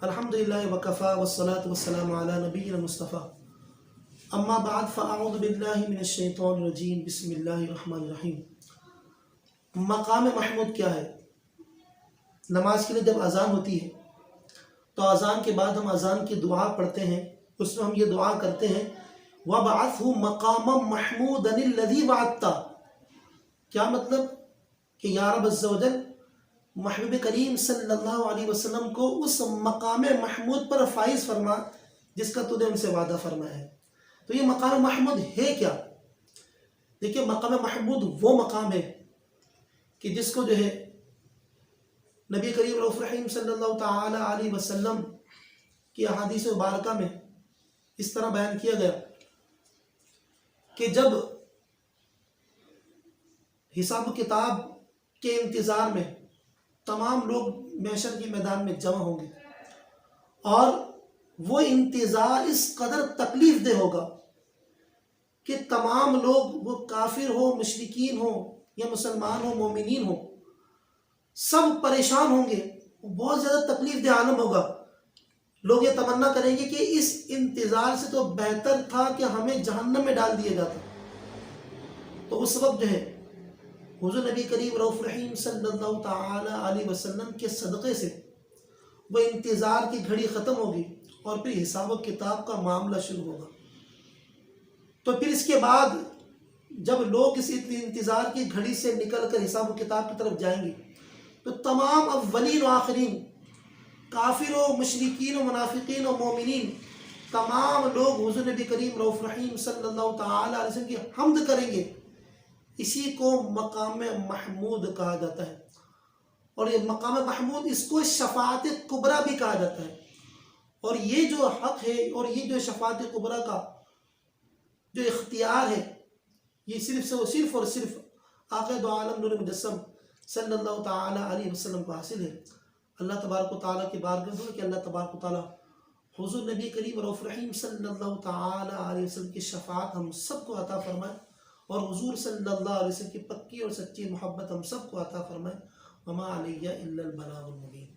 الحمدللہ وکفا والصلاة والسلام علی نبینا المصطفیٰ اما بعد فاعوذ باللہ من الشیطان الرجیم بسم اللہ الرحمن الرحیم۔ مقام محمود کیا ہے؟ نماز کے لیے جب اذان ہوتی ہے تو اذان کے بعد ہم اذان کی دعا پڑھتے ہیں، اس میں ہم یہ دعا کرتے ہیں وَبَعَثْهُ مَقَامًا مَحْمُودًا الَّذِي وَعَدتَّ۔ کیا مطلب کہ یا رب عز و جل محبوب کریم صلی اللہ علیہ وسلم کو اس مقام محمود پر فائز فرما جس کا تو نے ان سے وعدہ فرمایا ہے۔ تو یہ مقام محمود ہے کیا؟ دیکھیں، مقام محمود وہ مقام ہے کہ جس کو جو ہے نبی کریم رؤوف رحیم صلی اللہ تعالی علیہ وسلم کی احادیث مبارکہ میں اس طرح بیان کیا گیا کہ جب حساب و کتاب کے انتظار میں تمام لوگ محشر کے میدان میں جمع ہوں گے اور وہ انتظار اس قدر تکلیف دہ ہوگا کہ تمام لوگ، وہ کافر ہو، مشرکین ہو یا مسلمان ہو، مومنین ہو، سب پریشان ہوں گے۔ بہت زیادہ تکلیف دہ عالم ہوگا۔ لوگ یہ تمنا کریں گے کہ اس انتظار سے تو بہتر تھا کہ ہمیں جہنم میں ڈال دیا جاتا۔ تو اس وقت جو ہے حضور نبی کریم رؤوف رحیم صلی اللہ تعالی علیہ وسلم کے صدقے سے وہ انتظار کی گھڑی ختم ہوگی اور پھر حساب و کتاب کا معاملہ شروع ہوگا۔ تو پھر اس کے بعد جب لوگ اس انتظار کی گھڑی سے نکل کر حساب و کتاب کی طرف جائیں گے تو تمام اولین و آخرین، کافر و مشرکین و منافقین و مومنین، تمام لوگ حضور نبی کریم رؤوف رحیم صلی اللہ تعالی علیہ وسلم کی حمد کریں گے۔ اسی کو مقام محمود کہا جاتا ہے، اور یہ مقام محمود اس کو شفاعت کبریٰ بھی کہا جاتا ہے۔ اور یہ جو حق ہے اور یہ جو شفاعت کبریٰ کا جو اختیار ہے، یہ صرف اور صرف آقا دو عالم نور مجسم صلی اللہ تعالی علیہ وسلم کو حاصل ہے۔ اللہ تبارک و تعالیٰ کی بارگاہ میں کہ اللہ تبارک و تعالیٰ حضور نبی کریم رؤوف رحیم صلی اللہ تعالی علیہ وسلم کی شفاعت ہم سب کو عطا فرمائے، اور حضور صلی اللہ علیہ وسلم کی پکی اور سچی محبت ہم سب کو عطا فرمائے۔ وما علیہ الا البلاغ المبین۔